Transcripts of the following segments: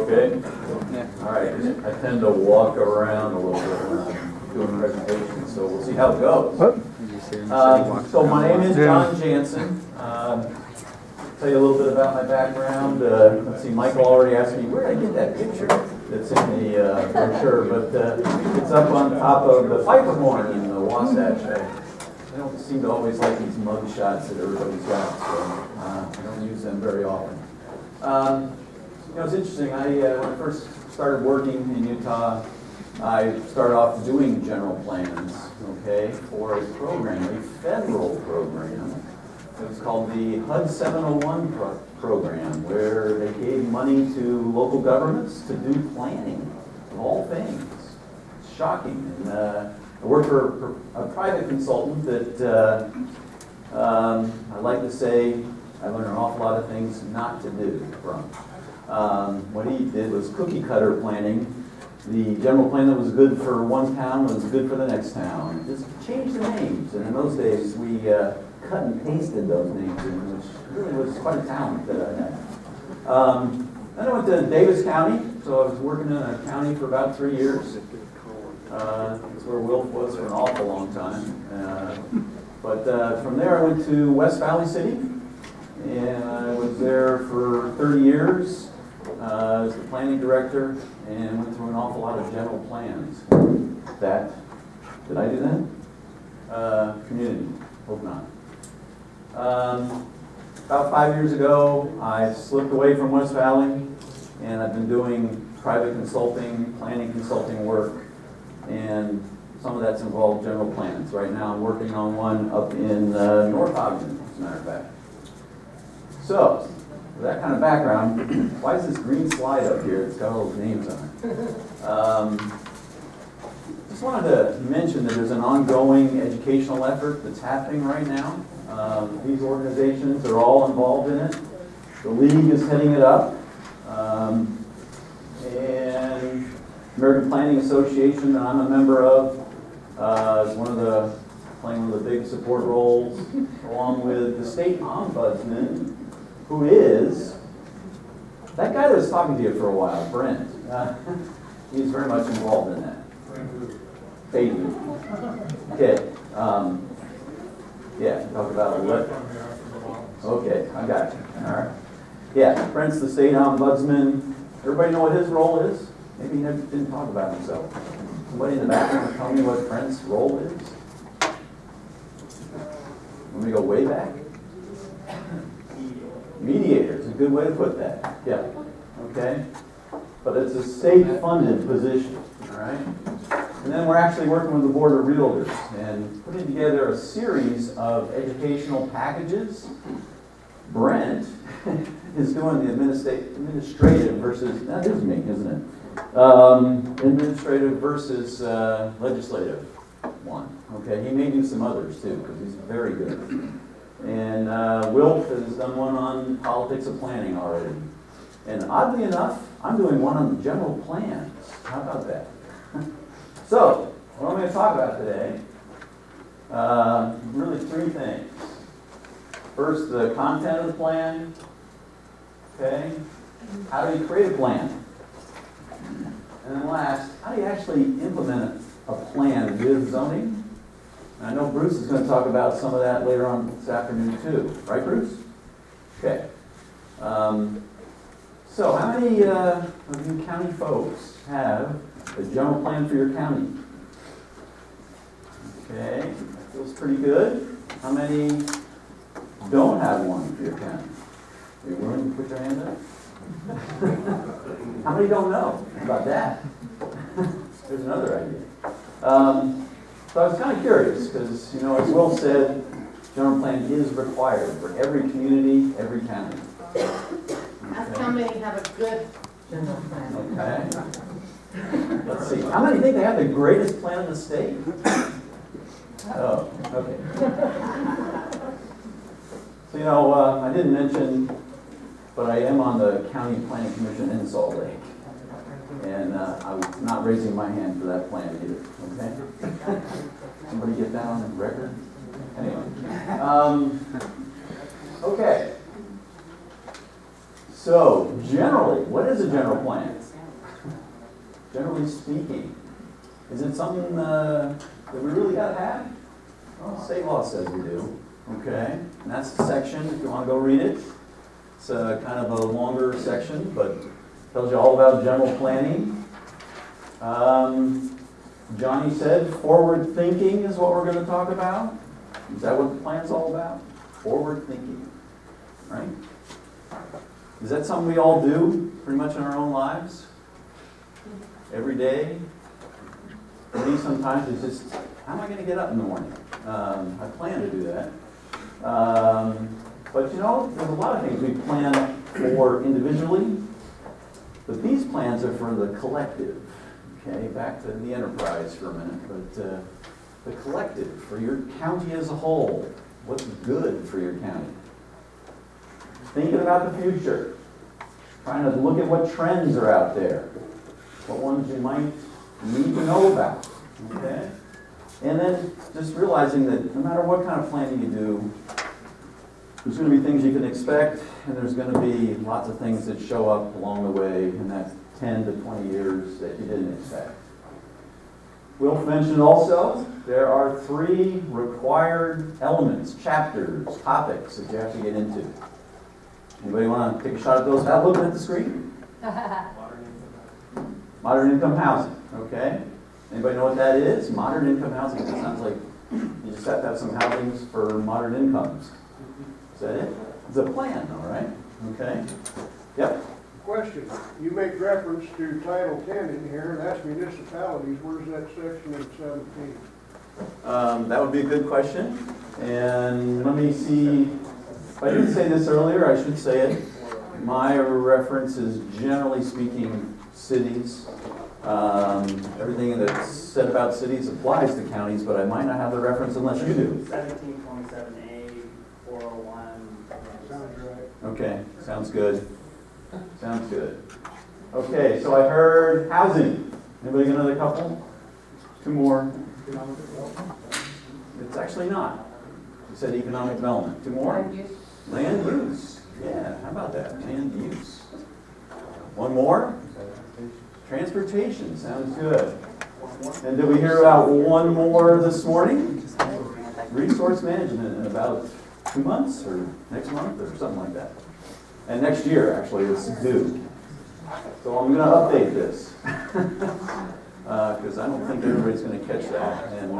Okay? All right. I tend to walk around a little bit when I'm doing presentations, so we'll see how it goes. So my name is John Jansen. Tell you a little bit about my background. Let's see, Michael already asked me, where did I get that picture that's in the brochure, but it's up on top of the Piper horn in the Wasatch. I don't seem to always like these mug shots that everybody's got, so I don't use them very often. You know, it's interesting. When I first started working in Utah, I started off doing general plans, okay, for a program, a federal program. It was called the HUD 701 program, where they gave money to local governments to do planning of all things. It's shocking. And I worked for a private consultant that I like to say I learned an awful lot of things not to do from. What he did was cookie cutter planning. The general plan that was good for one town was good for the next town. Just change the names. And in those days, we cut and pasted those names in, which really was quite a talent that I had. Then I went to Davis County, so I was working in a county for about 3 years. That's where Wilf was for an awful long time. But from there I went to West Valley City, and I was there for 30 years as the planning director, and went through an awful lot of general plans. Did I do that? Community, hope not. About 5 years ago, I slipped away from West Valley, and I've been doing private consulting, planning consulting work, and some of that's involved general plans. Right now I'm working on one up in North Ogden, as a matter of fact. So, with that kind of background, why is this green slide up here? It's got all those names on it. Just wanted to mention that there's an ongoing educational effort that's happening right now. These organizations are all involved in it. The League is heading it up. And American Planning Association that I'm a member of is playing one of the big support roles, along with the state ombudsman, who is that guy that was talking to you for a while, Brent. He's very much involved in that. Baby. Okay. Yeah, talk about what? Okay, I got you. All right. Yeah, Brent's the state ombudsman. Everybody know what his role is? Maybe he didn't talk about himself. Somebody in the background tell me what Brent's role is? Let me go way back. Mediator is a good way to put that. Yeah. Okay. But it's a state-funded position. All right. And then we're actually working with the Board of Realtors and putting together a series of educational packages. Brent is doing the administrative versus, that is me, isn't it? Administrative versus legislative one. Okay, he may do some others too, because he's very good. And Wilf has done one on politics of planning already. And oddly enough, I'm doing one on general plans. How about that? So, what I'm going to talk about today, really 3 things. First, the content of the plan. Okay? How do you create a plan? And then last, how do you actually implement a plan with zoning? And I know Bruce is going to talk about some of that later on this afternoon too. Right, Bruce? Okay. So how many of you county folks have a general plan for your county? Okay, that feels pretty good. How many don't have one for your county? Are you willing to put your hand up? How many don't know about that? There's another idea. So I was kind of curious because, you know, as Will said, general plan is required for every community, every county. Ask how many have a good general plan. Okay. Let's see. How many think they have the greatest plan in the state? Oh, okay. So, you know, I didn't mention, but I am on the County Planning Commission in Salt Lake. And I was not raising my hand for that plan either. Okay? Somebody get that on the record? Anyway. Okay. So, generally, what is a general plan? Generally speaking, is it something that we really got to have? Well, state law says we do. Okay, and that's the section, if you want to go read it. It's kind of a longer section, but tells you all about general planning. Johnny said forward thinking is what we're going to talk about. Is that what the plan's all about? Forward thinking, right? Is that something we all do pretty much in our own lives? Every day? For me, sometimes it's just, how am I going to get up in the morning? I plan to do that. But you know, there's a lot of things we plan for individually, but these plans are for the collective. Okay, back to the enterprise for a minute, but the collective, for your county as a whole. What's good for your county? Thinking about the future. Trying to look at what trends are out there. What ones you might need to know about. Okay? And then just realizing that no matter what kind of planning you do, there's going to be things you can expect, and there's going to be lots of things that show up along the way in that 10 to 20 years that you didn't expect. Wilf mentioned also, there are 3 required elements, chapters, topics that you have to get into. Anybody want to take a shot at those without looking at the screen? Modern income housing, okay. Anybody know what that is? Modern income housing. It sounds like you just have to have some housings for modern incomes. Is that it? It's a plan, all right? Okay. Yep. Question. You make reference to Title 10 in here, and that's municipalities. Where's that section in 17? That would be a good question. And let me see. If I didn't say this earlier, I should say it. My reference is generally speaking cities. Everything that's said about cities applies to counties, but I might not have the reference unless you do. 1727A, 401. Sounds right. Okay, sounds good. Sounds good. Okay, so I heard housing. Anybody got another couple? 2 more. It's actually not. You said economic development. 2 more? Land use. Land use. Yeah, how about that? Land use. 1 more? Transportation. Sounds good. And did we hear about 1 more this morning? Resource management in about 2 months or next month or something like that. And next year, actually, it's due. So I'm going to update this. Because I don't think everybody's going to catch that. And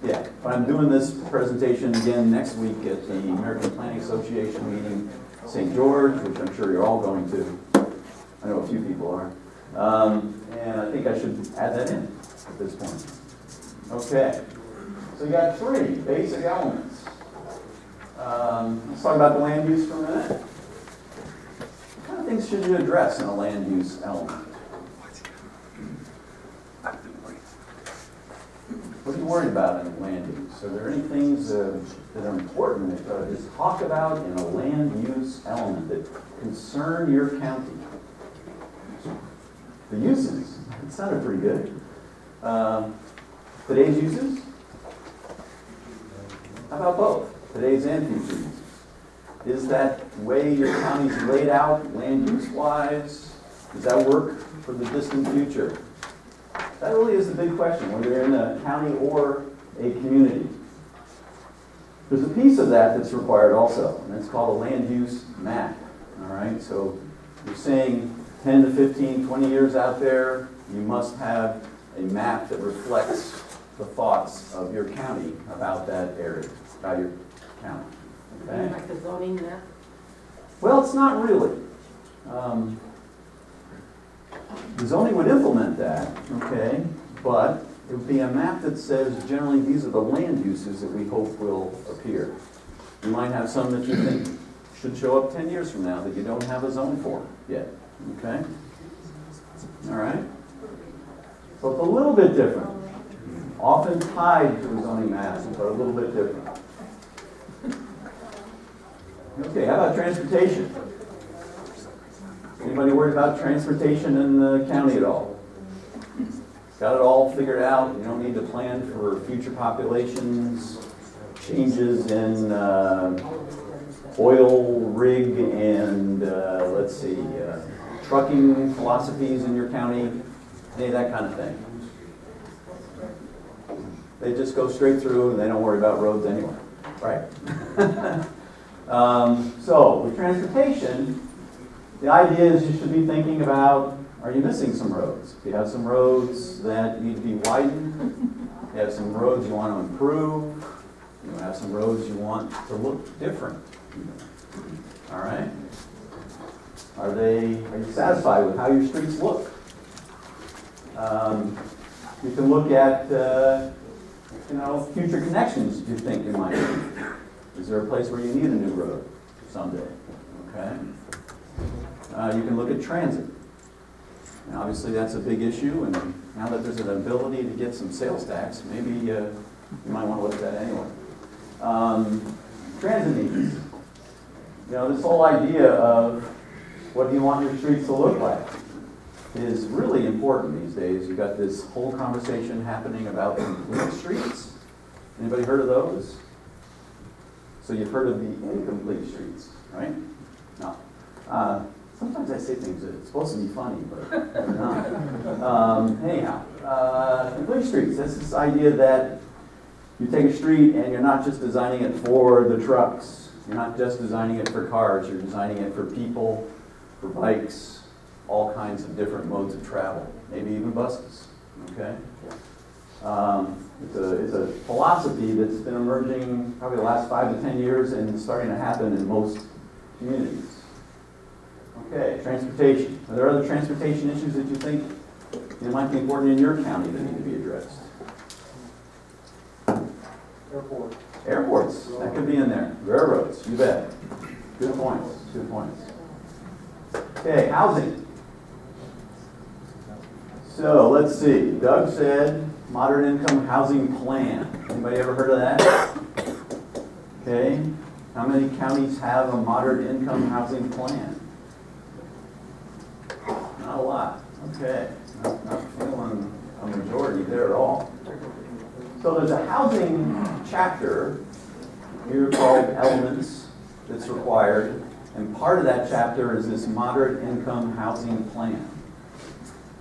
yeah, but I'm doing this presentation again next week at the American Planning Association meeting, St. George, which I'm sure you're all going to. I know a few people are. And I think I should add that in at this point. Okay. So you got 3 basic elements. Let's talk about the land use for a minute. What kind of things should you address in a land use element? What are you worried about in land use? Are there any things that are important that just talk about in a land use element that concern your county? The uses. It sounded pretty good. Today's uses? How about both? Today's and future uses. Is that way your county's laid out, land use-wise? Does that work for the distant future? That really is the big question, whether you're in a county or a community. There's a piece of that that's required also, and it's called a land use map. All right, so you're saying 10 to 15, 20 years out there, you must have a map that reflects the thoughts of your county about that area, about your county. Okay? Like the zoning map? Well, it's not really. The zoning would implement that, okay, but it would be a map that says generally these are the land uses that we hope will appear. You might have some that you think should show up 10 years from now that you don't have a zone for yet, okay? All right? So it's a little bit different. Often tied to a zoning map, but a little bit different. Okay, how about transportation? Anybody worried about transportation in the county at all? Got it all figured out? You don't need to plan for future populations, changes in oil rig and, let's see, trucking philosophies in your county, any of that kind of thing. They just go straight through and they don't worry about roads anyway. Right. So with transportation, the idea is you should be thinking about, are you missing some roads? If you have some roads that need to be widened, you have some roads you want to improve, you have some roads you want to look different. All right? Are you satisfied with how your streets look? You can look at, future connections you think you might need. Is there a place where you need a new road someday? Okay. You can look at transit. And obviously that's a big issue, and now that there's an ability to get some sales tax, maybe you might want to look at that anyway. Transit needs. This whole idea of what do you want your streets to look like is really important these days. You've got this whole conversation happening about complete streets. Anybody heard of those? So you've heard of the incomplete streets, right? No. Sometimes I say things that are supposed to be funny, but they're not. Anyhow, complete streets. That's this idea that you take a street and you're not just designing it for the trucks. You're not just designing it for cars. You're designing it for people, for bikes, all kinds of different modes of travel, maybe even buses. Okay? It's a philosophy that's been emerging probably the last 5 to 10 years and starting to happen in most communities. Okay, transportation. Are there other transportation issues that you think might be important in your county that need to be addressed? Airport. Airports, that could be in there. Railroads, you bet. Good points, good points. Okay, housing. So let's see, Doug said moderate income housing plan. Anybody ever heard of that? Okay, how many counties have a moderate income housing plan? Not a lot. Okay, not feeling a majority there at all. So there's a housing chapter here called Elements that's required, and part of that chapter is this moderate income housing plan.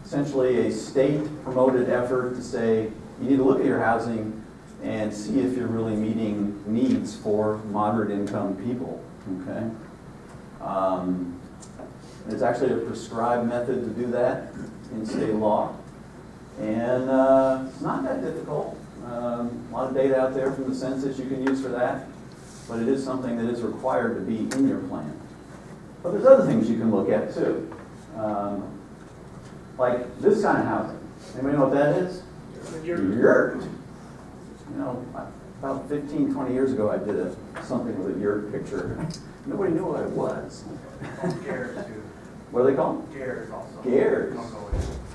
Essentially a state-promoted effort to say, you need to look at your housing and see if you're really meeting needs for moderate income people, okay? There's actually a prescribed method to do that in state law, and it's not that difficult. A lot of data out there from the census you can use for that, but it is something that is required to be in your plan. But there's other things you can look at too. Like this kind of housing. Anybody know what that is? Yurt. About 15, 20 years ago I did something with a yurt picture. Nobody knew what it was. Gairs too. What are they called? Gairs also. Gairs.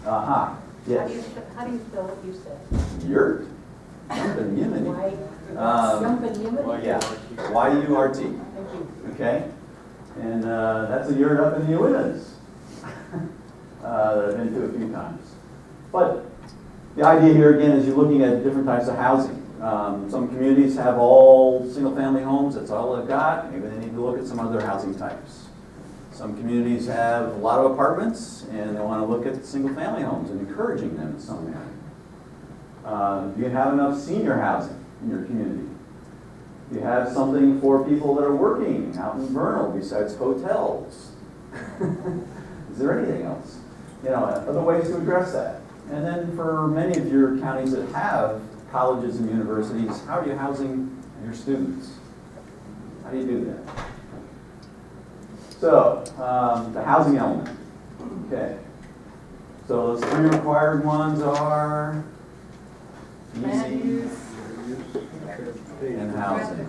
Aha. Yes. How do you spell what you said? Yurt. Jumping Unity. Jumping Unity? Well, yeah. Y-U-R-T. Thank you. Okay? And that's a yurt up in the Uintas that I've been to a few times. But the idea here again is you're looking at different types of housing. Some communities have all single-family homes, that's all they've got. Maybe they need to look at some other housing types. Some communities have a lot of apartments and they want to look at single-family homes and encouraging them in some manner. Do you have enough senior housing in your community? Do you have something for people that are working out in Vernal besides hotels? Is there anything else? Other ways to address that. And then for many of your counties that have colleges and universities, how are you housing your students? How do you do that? So, the housing element. Okay. So those 3 required ones are Land easy use. and housing.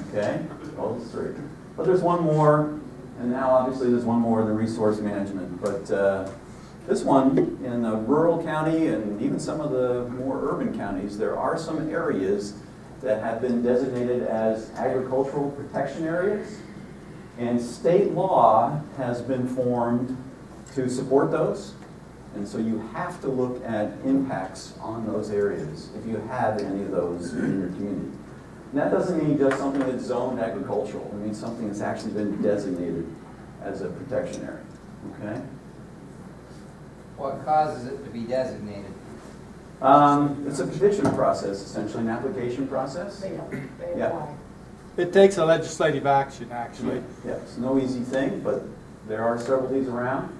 Okay, those 3. But there's one more, and now obviously there's one more in the resource management. But this one, in a rural county and even some of the more urban counties, there are some areas that have been designated as agricultural protection areas. And state law has been formed to support those. And so you have to look at impacts on those areas if you have any of those in your community. And that doesn't mean just something that's zoned agricultural. It means something that's actually been designated as a protection area, okay? What causes it to be designated? It's a petition process, essentially, an application process. Yeah. It takes a legislative action, actually. Yeah, it's no easy thing, but there are several of these around.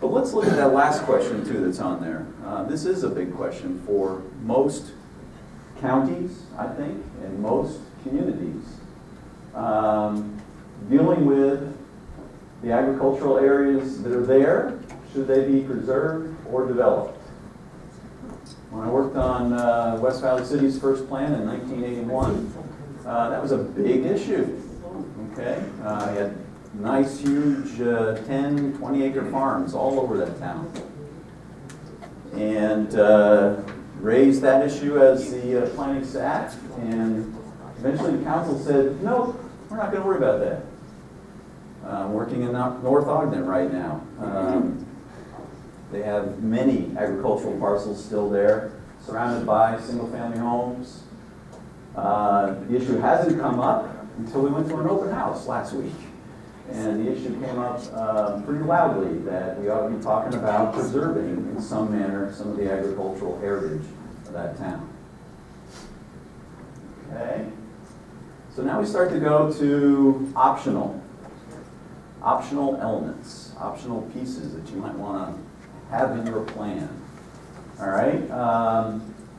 But let's look at that last question, too, that's on there. This is a big question for most counties, I think, and most communities. Dealing with the agricultural areas that are there, should they be preserved or developed? When I worked on West Valley City's first plan in 1981, that was a big issue, okay? You had nice, huge 10, 20-acre farms all over that town. And raised that issue as the planning sat, and eventually the council said, no, we're not going to worry about that. I'm working in North Ogden right now. They have many agricultural parcels still there, surrounded by single-family homes. The issue hasn't come up until we went to an open house last week. And the issue came up pretty loudly that we ought to be talking about preserving, in some manner, some of the agricultural heritage of that town. Okay? So now we start to go to optional elements, optional pieces that you might want to have in your plan. All right?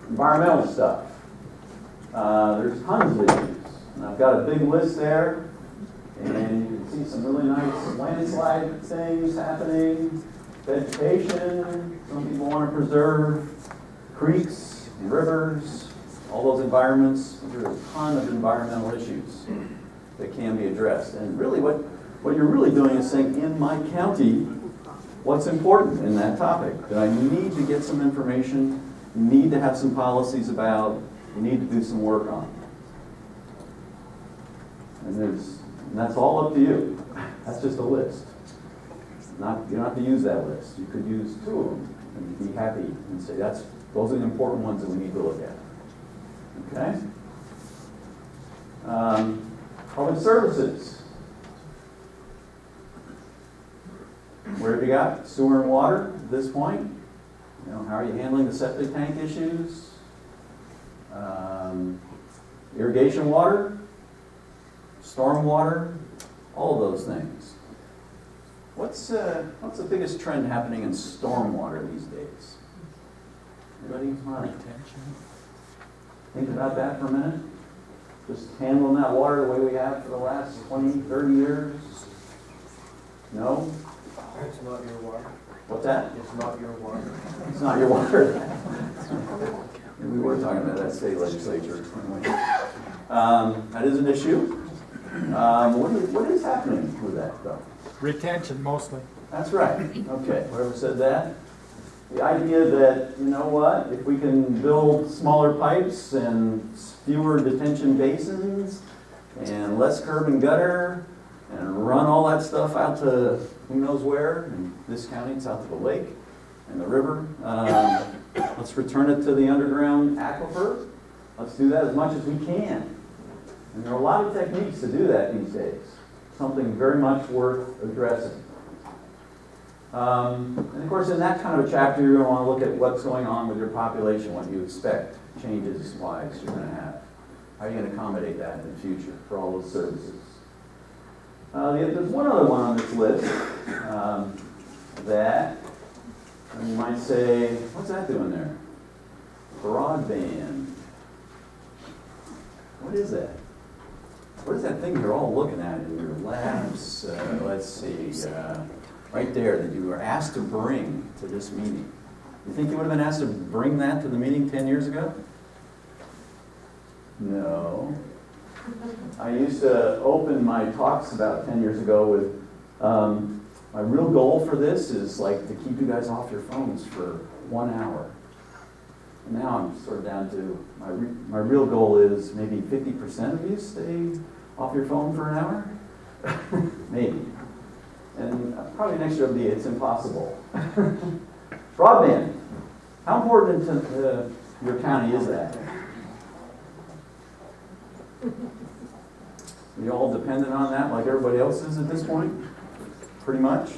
Environmental stuff. There's tons of issues. And I've got a big list there. And you can see some really nice landslide things happening. Vegetation. Some people want to preserve creeks and rivers. All those environments. There's a ton of environmental issues that can be addressed. And really what you're really doing is saying, in my county, what's important in that topic that I need to get some information, need to have some policies about, you need to do some work on. And that's all up to you. That's just a list. You don't have to use that list. You could use 2 of them and be happy and say, those are the important ones that we need to look at. Okay? Public services. Where have you got? Sewer and water at this point? You know, how are you handling the septic tank issues? Irrigation water? Storm water? All of those things. What's the biggest trend happening in storm water these days? Anybody want to think about that for a minute? Just handling that water the way we have for the last 20, 30 years? No? It's not your water. What's that? It's not your water. It's not your water. We were talking about that state legislature. That is an issue. What is happening with that, though? Retention, mostly. That's right. Okay, whoever said that. The idea that, you know what, if we can build smaller pipes and fewer detention basins and less curb and gutter and run all that stuff out to who knows where, in this county it's out to the lake and the river. Let's return it to the underground aquifer. Let's do that as much as we can. And there are a lot of techniques to do that these days. Something very much worth addressing. And of course, in that kind of a chapter, you're going to want to look at what's going on with your population, what you expect changes-wise you're going to have. How are you going to accommodate that in the future for all those services? There's one other one on this list that you might say, what's that doing there? Broadband. What is that? What is that thing you're all looking at in your labs? Let's see, right there that you were asked to bring to this meeting. You think you would have been asked to bring that to the meeting 10 years ago? No. I used to open my talks about 10 years ago with, my real goal for this is like to keep you guys off your phones for 1 hour. And now I'm sort of down to, my real goal is maybe 50% of you stay off your phone for an hour? Maybe. And probably next year it'll be, it's impossible. Broadband. How important to your county is that? You all dependent on that like everybody else is at this point? Pretty much,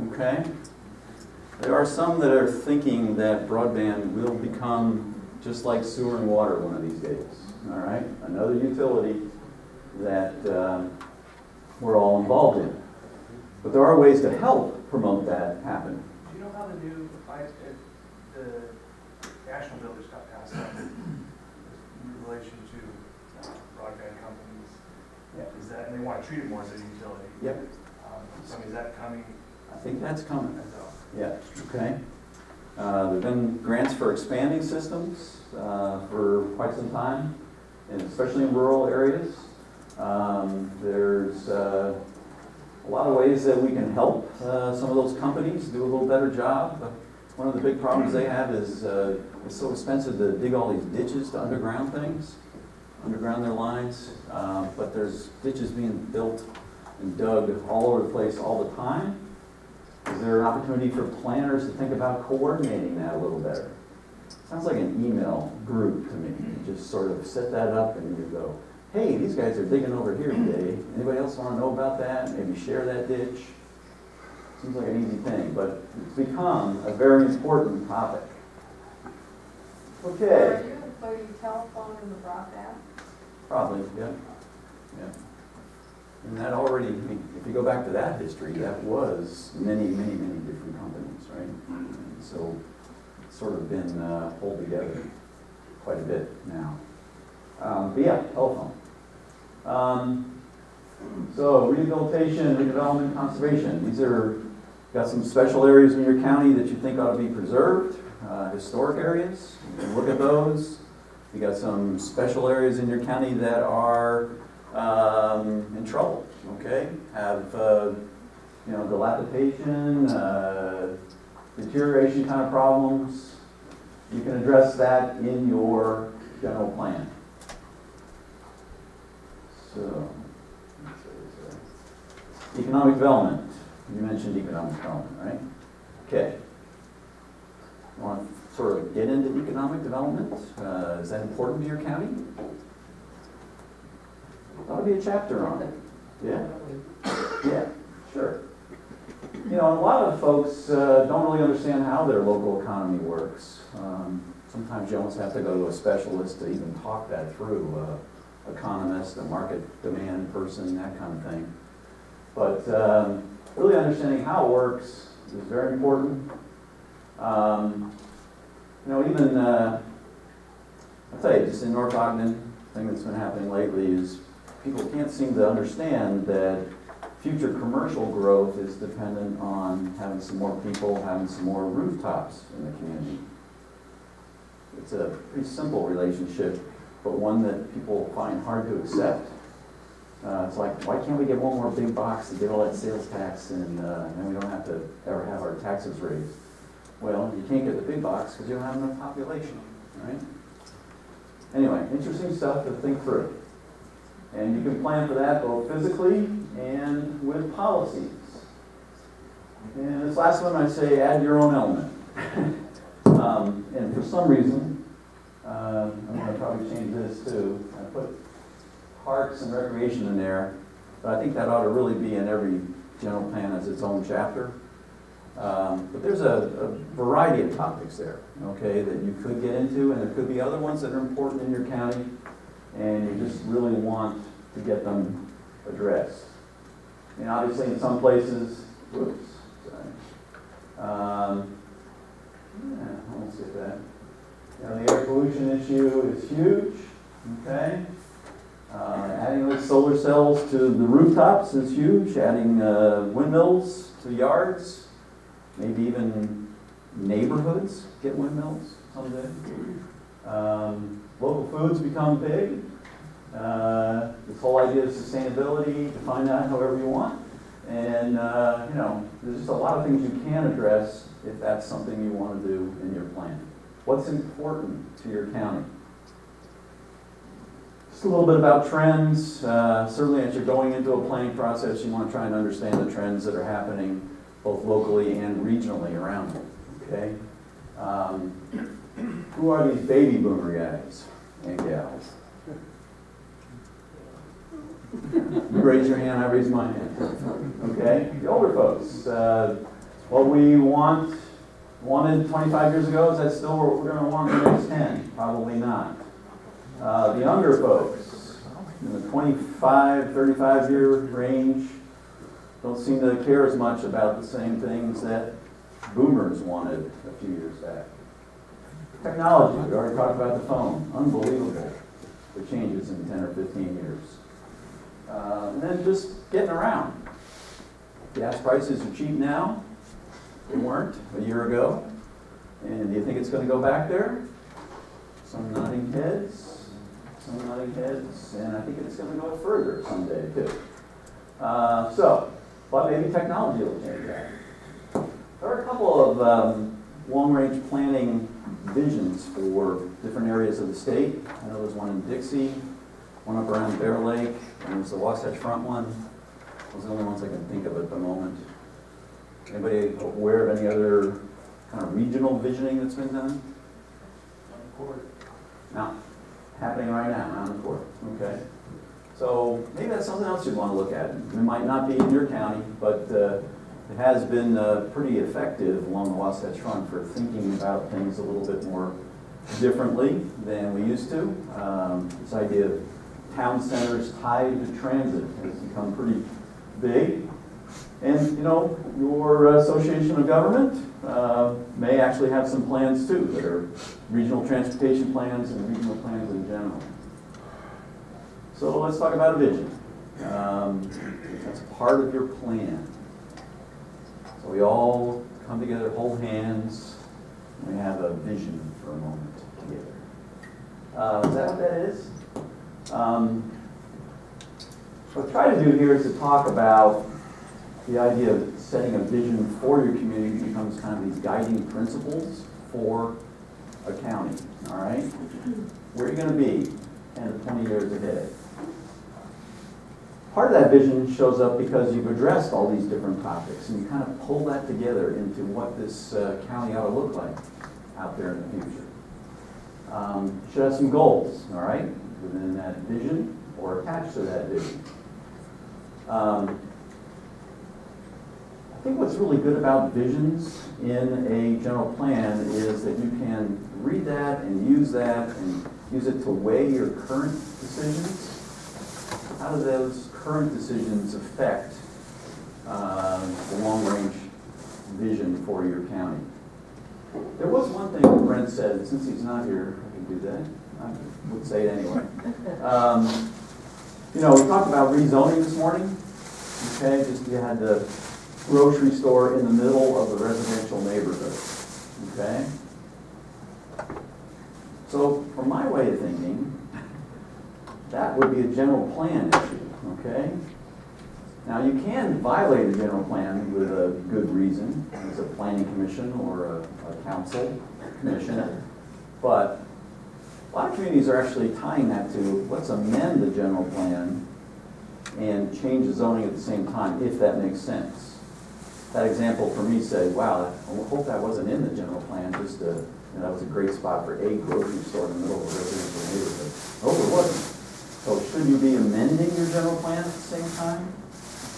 okay? There are some that are thinking that broadband will become just like sewer and water one of these days, all right? Another utility that we're all involved in. But there are ways to help promote that happen. Do you know how the new, the national bill just got passed up in relation to broadband companies? Yeah. Is that, and they want to treat it more as a utility? Yep. So is that coming? I think that's coming. So, Yeah, okay. There have been grants for expanding systems for quite some time, and especially in rural areas. There's a lot of ways that we can help some of those companies do a little better job. One of the big problems they have is it's so expensive to dig all these ditches to underground things, underground their lines. But there's ditches being built and dug all over the place all the time. Is there an opportunity for planners to think about coordinating that a little better? Sounds like an email group to me. You just sort of set that up and you go, hey, these guys are digging over here today. Anybody else want to know about that? Maybe share that ditch. Seems like an easy thing, but it's become a very important topic. Okay. Are you including telephone in the broadband? Probably, yeah. Yeah. And that already, if you go back to that history, that was many, many, many different companies, right? And so it's sort of been pulled together quite a bit now. But yeah, telephone. So rehabilitation, redevelopment, conservation. These are, got some special areas in your county that you think ought to be preserved, historic areas. You can look at those. You got some special areas in your county that are in trouble, okay? Have, you know, dilapidation, deterioration kind of problems. You can address that in your general plan. So, economic development. You mentioned economic development, right? Okay. You want to sort of get into economic development? Is that important to your county? That'll be a chapter on it. Yeah? Yeah, sure. You know, a lot of folks don't really understand how their local economy works. Sometimes you almost have to go to a specialist to even talk that through. Economist, a market demand person, that kind of thing. But really understanding how it works is very important. You know, even, I'll tell you, just in North Ogden, thing that's been happening lately is people can't seem to understand that future commercial growth is dependent on having some more people, having some more rooftops in the community. It's a pretty simple relationship, but one that people find hard to accept. It's like, why can't we get one more big box to get all that sales tax and then we don't have to ever have our taxes raised? Well, you can't get the big box because you don't have enough population, right? Anyway, interesting stuff to think through. And you can plan for that both physically and with policies. And this last one, I say add your own element. And for some reason, I'm going to probably change this too. I put parks and recreation in there, but I think that ought to really be in every general plan as its own chapter. But there's a variety of topics there, okay, that you could get into, and there could be other ones that are important in your county, and you just really want to get them addressed. And obviously in some places, whoops, sorry. Yeah, I won't skip that. You know, the air pollution issue is huge, okay? Adding those solar cells to the rooftops is huge. Adding windmills to yards, maybe even neighborhoods get windmills someday. Local foods become big. This whole idea of sustainability, define that however you want. And, you know, there's just a lot of things you can address if that's something you want to do in your plan. What's important to your county? Just a little bit about trends. Certainly as you're going into a planning process, you want to try and understand the trends that are happening both locally and regionally around you, okay? Who are these baby boomer guys and gals? You raise your hand, I raise my hand. Okay? The older folks, what we wanted 25 years ago, is that still what we're going to want in the next 10? Probably not. The younger folks, in the 25, 35-year range, don't seem to care as much about the same things that boomers wanted a few years back. Technology, we already talked about the phone. Unbelievable, the changes in 10 or 15 years. And then just getting around. Gas prices are cheap now. They weren't a year ago. And do you think it's going to go back there? Some nodding heads, and I think it's going to go further someday too. But maybe technology will change that. There are a couple of long-range planning visions for different areas of the state. I know there's one in Dixie, one up around Bear Lake, and there's the Wasatch Front one. Those are the only ones I can think of at the moment. Anybody aware of any other kind of regional visioning that's been done? No. Happening right now, on the court. Okay. So maybe that's something else you'd want to look at. It might not be in your county, but it has been pretty effective along the Wasatch Front for thinking about things a little bit more differently than we used to. This idea of town centers tied to transit has become pretty big. And, you know, your association of government may actually have some plans too that are regional transportation plans and regional plans in general. So let's talk about a vision. That's part of your plan. So we all come together, hold hands, and we have a vision for a moment together. Is that what that is? What I try to do here is to talk about the idea of setting a vision for your community becomes kind of these guiding principles for a county, all right? Where are you going to be 10 to 20 years ahead? Part of that vision shows up because you've addressed all these different topics, and you kind of pull that together into what this county ought to look like out there in the future. You should have some goals, all right, within that vision or attached to that vision. I think what's really good about visions in a general plan is that you can read that and use it to weigh your current decisions. How do those current decisions affect the long-range vision for your county? There was one thing that Brent said, and since he's not here, I can do that. I would say it anyway. You know, we talked about rezoning this morning. Okay, just you had the grocery store in the middle of the residential neighborhood. Okay? So, from my way of thinking, that would be a general plan issue. Okay? Now, you can violate a general plan with a good reason, as a planning commission or a council commission, but a lot of communities are actually tying that to, let's amend the general plan and change the zoning at the same time, if that makes sense. That example for me said, wow, I hope that wasn't in the general plan, just that was a great spot for a grocery store in the middle of a residential neighborhood. Oh, it wasn't. So should you be amending your general plan at the same time?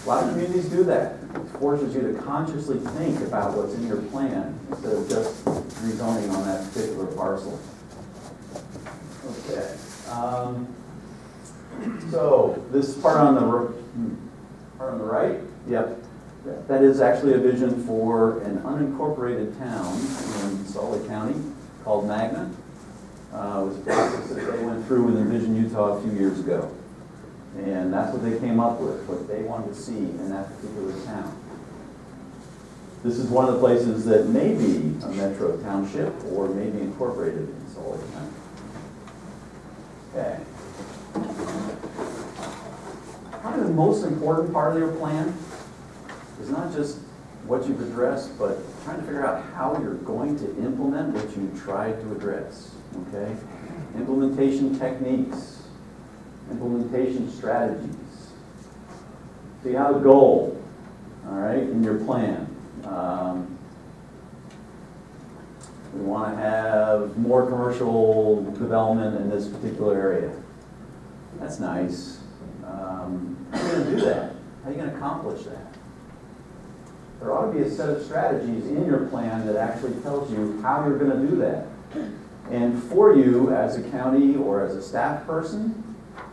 A lot of communities do that. It forces you to consciously think about what's in your plan instead of just rezoning on that particular parcel. Okay. So this part on the right, yep. That is actually a vision for an unincorporated town in Salt Lake County called Magna. It was a process that they went through with Envision Utah a few years ago. And that's what they came up with, what they wanted to see in that particular town. This is one of the places that may be a metro township or may be incorporated in Salt Lake County. Okay. Probably the most important part of your plan is not just what you've addressed, but trying to figure out how you're going to implement what you tried to address, okay? Implementation techniques, implementation strategies. So you have a goal, all right, in your plan. We want to have more commercial development in this particular area. That's nice. How are you going to do that? How are you going to accomplish that? There ought to be a set of strategies in your plan that actually tells you how you're going to do that. And for you as a county or as a staff person,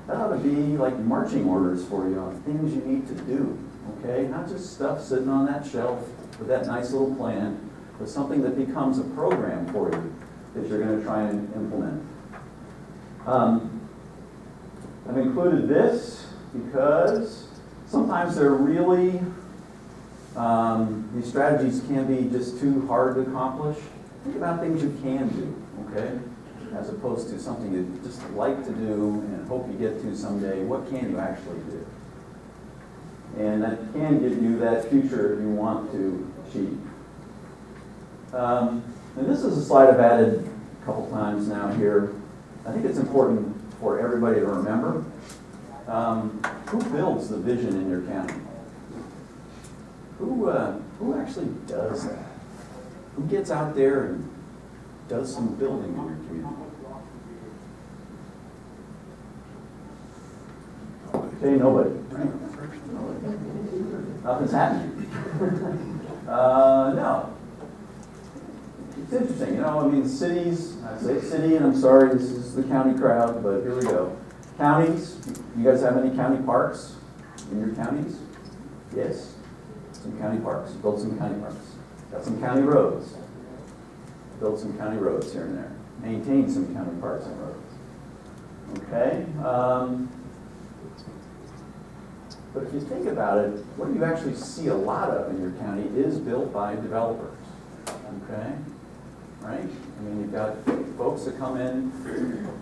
that ought to be like marching orders for you on things you need to do, okay? Not just stuff sitting on that shelf with that nice little plan, but something that becomes a program for you that you're going to try and implement. I've included this because sometimes they're really, these strategies can be just too hard to accomplish. Think about things you can do, okay? As opposed to something you just like to do and hope you get to someday. What can you actually do? And that can give you that future you want to achieve. And this is a slide I've added a couple times now here. I think it's important for everybody to remember. Who builds the vision in your county? Who actually does that? Who gets out there and does some building in your community? Okay, nobody. Nothing's happening. No. It's interesting, you know, I mean, cities, I say city, and I'm sorry, this is the county crowd, but here we go. Counties, you guys have any county parks in your counties? Yes? Some county parks, built some county parks. Got some county roads. Built some county roads here and there. Maintained some county parks and roads. Okay? But if you think about it, what you actually see a lot of in your county is built by developers. Okay? Right? I mean, you've got folks that come in,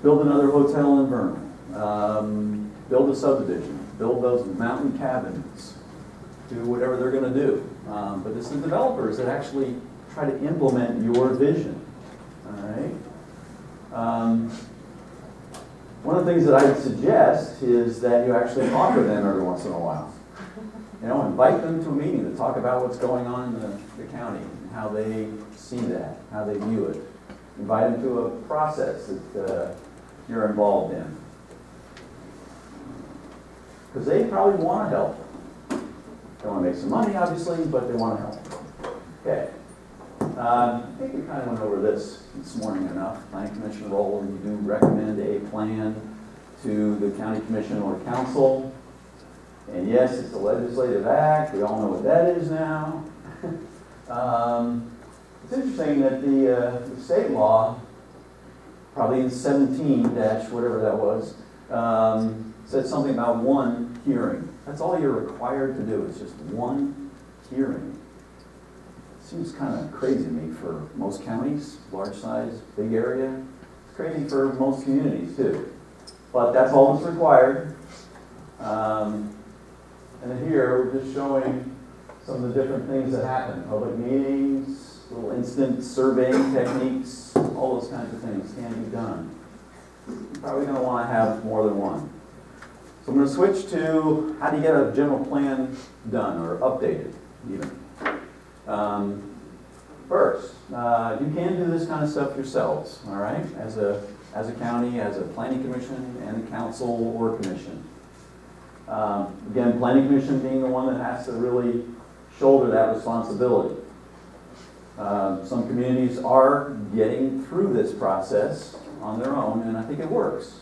build another hotel in Vernon, build a subdivision, build those mountain cabins, do whatever they're going to do. But it's the developers that actually try to implement your vision. All right? One of the things that I would suggest is that you actually talk to them every once in a while. You know, invite them to a meeting to talk about what's going on in the county, and how they see that, how they view it. Invite them to a process that you're involved in. Because they probably want to help. They want to make some money, obviously, but they want to help. Okay. I think we kind of went over this morning enough. Planning Commission role, and you do recommend a plan to the county commission or council. And yes, it's a legislative act. We all know what that is now. It's interesting that the state law, probably in 17 dash whatever that was, said something about one hearing. That's all you're required to do. It's just one hearing. Seems kind of crazy to me for most counties, large size, big area. It's crazy for most communities too. But that's all that's required. And then here we're just showing some of the different things that happen. Public meetings, little instant surveying techniques, all those kinds of things can be done. You're probably going to want to have more than one. So I'm going to switch to how do you get a general plan done or updated even. First, you can do this kind of stuff yourselves, all right? As a county, as a planning commission, and a council or commission. Again, planning commission being the one that has to really shoulder that responsibility. Some communities are getting through this process on their own, and I think it works.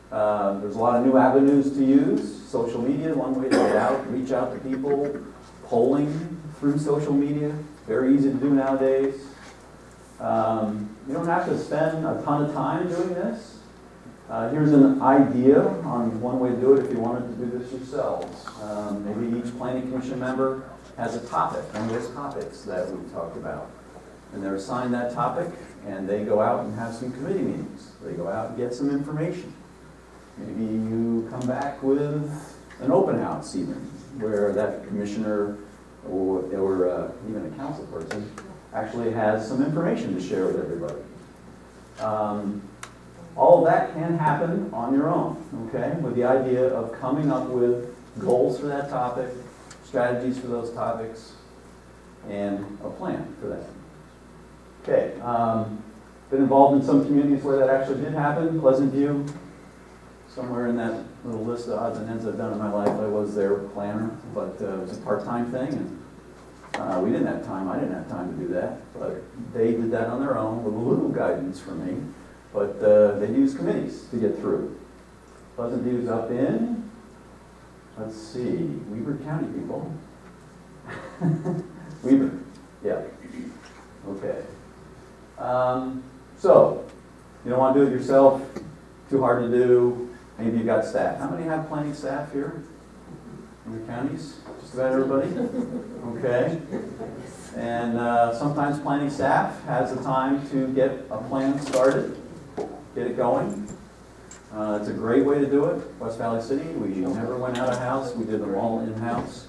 There's a lot of new avenues to use. Social media, one way to get out, reach out to people. Polling through social media, very easy to do nowadays. You don't have to spend a ton of time doing this. Here's an idea on one way to do it if you wanted to do this yourselves. Maybe each planning commission member has a topic, one of those topics that we've talked about. And they're assigned that topic, and they go out and have some committee meetings. They go out and get some information. Maybe you come back with an open house even, where that commissioner or even a council person actually has some information to share with everybody. All of that can happen on your own, okay, with the idea of coming up with goals for that topic, strategies for those topics, and a plan for that. Okay, been involved in some communities where that actually did happen. Pleasant View, somewhere in that little list of odds and ends I've done in my life, I was their planner, but it was a part-time thing, and we didn't have time, I didn't have time to do that, but they did that on their own with a little guidance from me, but they used committees to get through. Pleasant View's up in, let's see, Weber County people. Weber, yeah, okay. So, you don't want to do it yourself, too hard to do, maybe you've got staff. How many have planning staff here in your counties? Just about everybody? Okay. And sometimes planning staff has the time to get a plan started, get it going. It's a great way to do it. West Valley City, we never went out of house, we did them all in-house.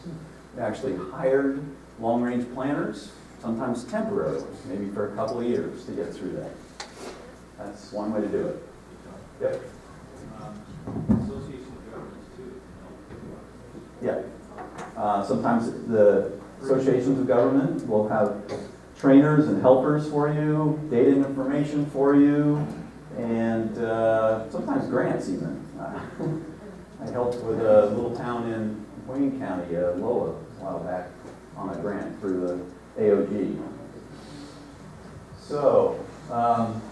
We actually hired long-range planners, sometimes temporarily, maybe for a couple of years to get through that. That's one way to do it. Yep. Association of governments too. Yeah. Sometimes the associations of government will have trainers and helpers for you, data and information for you, and sometimes grants even. I helped with a little town in Wayne County, Loa, a while back on a grant through the AOG. So,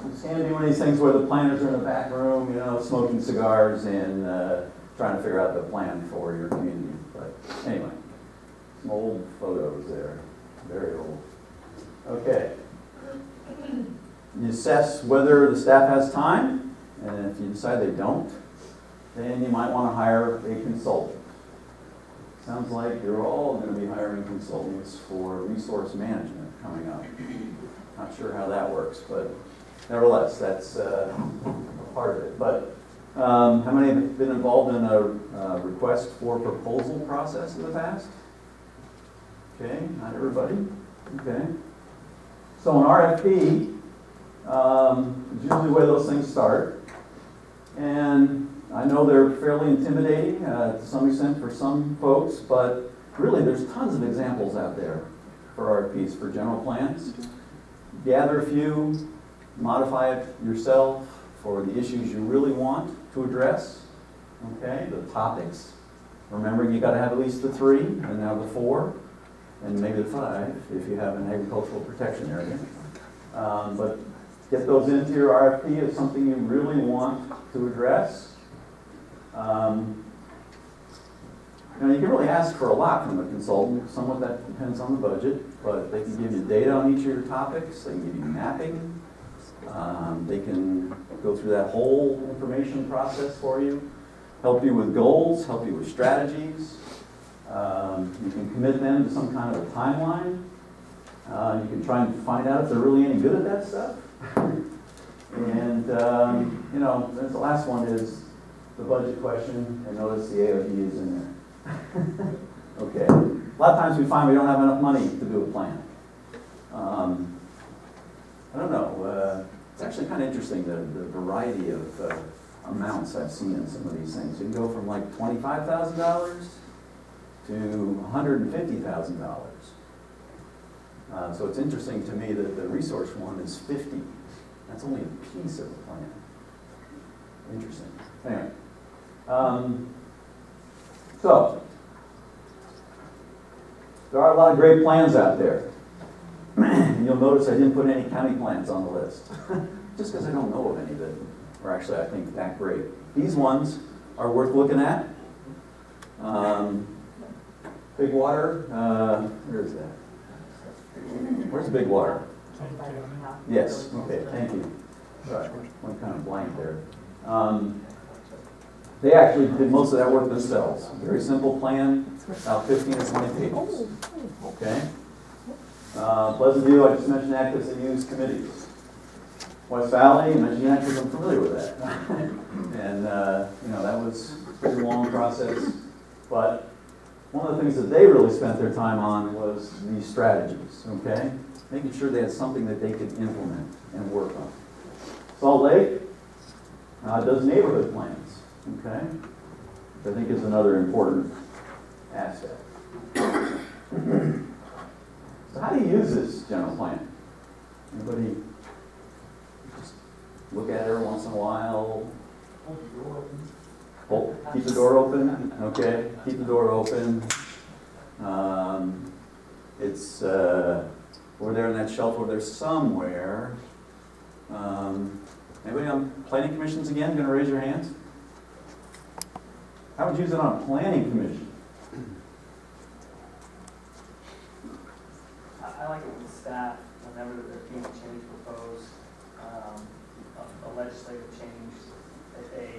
it's going to be one of these things where the planners are in the back room, you know, smoking cigars and trying to figure out the plan for your community. But anyway, some old photos there, very old. Okay. You assess whether the staff has time, and if you decide they don't, then you might want to hire a consultant. Sounds like you're all going to be hiring consultants for resource management coming up. Not sure how that works, but nevertheless, that's a part of it. But how many have been involved in a request for proposal process in the past? Okay, not everybody. Okay. So an RFP is usually where those things start. And I know they're fairly intimidating to some extent for some folks, but really there's tons of examples out there for RFPs, for general plans. Gather a few, modify it yourself for the issues you really want to address. Okay, the topics. Remember, you got to have at least the 3, and now the 4, and maybe the 5 if you have an agricultural protection area. But get those into your RFP as something you really want to address. You can really ask for a lot from a consultant. Some of that depends on the budget, but they can give you data on each of your topics. They can give you mapping. They can go through that whole information process for you, help you with goals, help you with strategies. You can commit them to some kind of a timeline. You can try and find out if they're really any good at that stuff. And, then the last one is the budget question, and notice the AOD is in there. Okay. A lot of times we find we don't have enough money to do a plan. I don't know. It's actually kind of interesting, the variety of amounts I've seen in some of these things. You can go from like $25,000 to $150,000. So it's interesting to me that the resource one is 50. That's only a piece of the plan. Interesting. Anyway. So, there are a lot of great plans out there. You'll notice I didn't put any county plans on the list. Just because I don't know of any that are actually, I think, that great. These ones are worth looking at. Big Water, where is that? Where's Big Water? Yes, okay, thank you. Sorry, one kind of blank there. They actually did most of that work themselves. Very simple plan, about 15 or 20 pages. Okay? Pleasant View, I just mentioned that because they use committees. West Valley, I mentioned that because I'm familiar with that. And, that was a pretty long process. But one of the things that they really spent their time on was these strategies, okay? Making sure they had something that they could implement and work on. Salt Lake does neighborhood plans, okay? Which I think is another important aspect. So how do you use this general plan? Anybody just look at it every once in a while? door open, okay, keep the door open. It's over there on that shelf over there somewhere. Anybody on planning commissions again, gonna raise your hands? How would you use it on a planning commission? I like it when staff, whenever there's being a change proposed, a legislative change, that they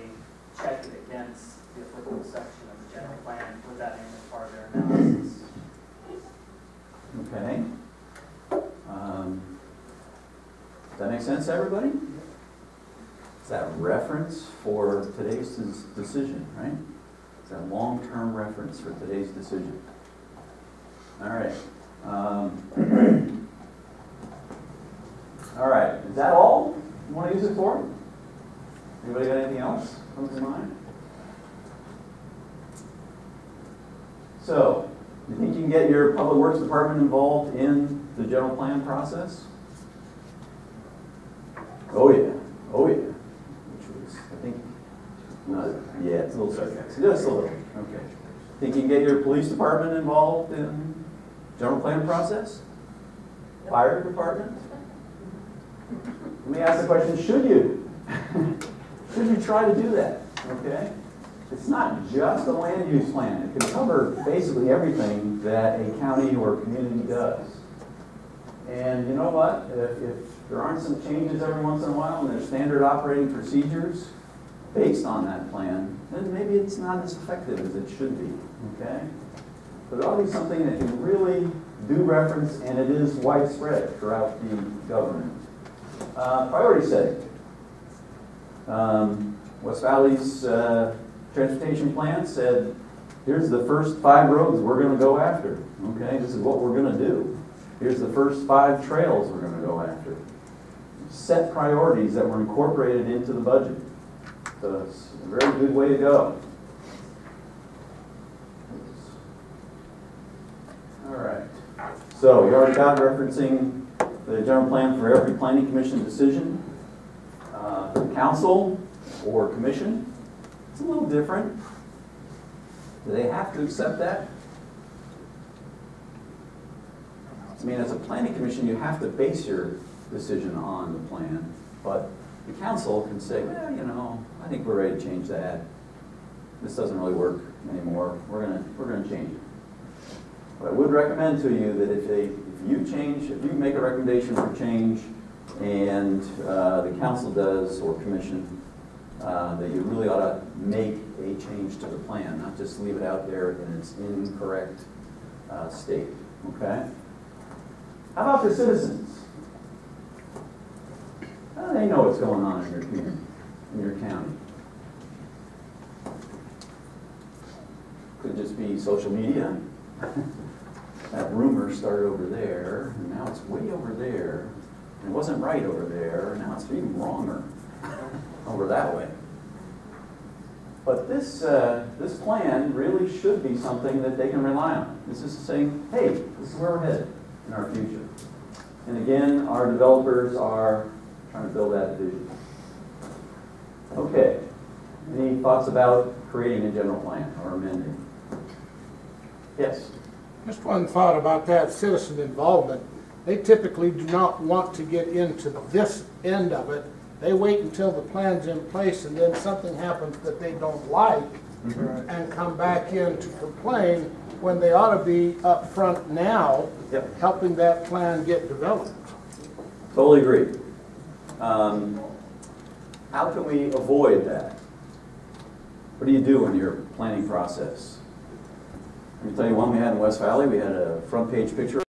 check it against the applicable section of the general plan, put that in as part of their analysis. Okay. Does that make sense to everybody? It's that reference for today's decision, right? It's that long-term reference for today's decision. All right. All right. Is that all you want to use it for? Anybody got anything else comes to mind? So, you think you can get your public works department involved in the general plan process? Oh yeah, oh yeah. Which was, I think, yeah, it's a little sarcastic, just a little. Okay. Think you can get your police department involved in general plan process? Fire department? Let me ask the question: should you? Should you try to do that? Okay. It's not just a land use plan. It can cover basically everything that a county or community does. And you know what? If there aren't some changes every once in a while and there's standard operating procedures based on that plan, then maybe it's not as effective as it should be, okay? But it ought to be something that can really do reference, and it is widespread throughout the government. Priority setting. West Valley's transportation plan said, here's the first 5 roads we're going to go after, okay? This is what we're going to do. Here's the first 5 trails we're going to go after. Set priorities that were incorporated into the budget. So it's a very good way to go. All right. So you already got referencing the general plan for every planning commission decision. For the council or commission, it's a little different. Do they have to accept that? I mean, as a planning commission, you have to base your decision on the plan, but the council can say, well, you know, I think we're ready to change that. This doesn't really work anymore. We're gonna change it. But I would recommend to you that if you make a recommendation for change, and the council does or commission, that you really ought to make a change to the plan, not just leave it out there in its incorrect state. Okay. How about the citizens? How do they know what's going on in your community, in your county? Could just be social media. That rumor started over there, and now it's way over there. And it wasn't right over there, and now it's even wronger over that way. But this plan really should be something that they can rely on. This is saying, hey, this is where we're headed in our future. And again, our developers are trying to build that vision. Okay. Any thoughts about creating a general plan or amending? Yes? Just one thought about that citizen involvement. They typically do not want to get into this end of it. They wait until the plan's in place and then something happens that they don't like and come back in to complain when they ought to be up front now helping that plan get developed. Totally agree. How can we avoid that? What do you do in your planning process? Let me tell you one we had in West Valley. We had a front page picture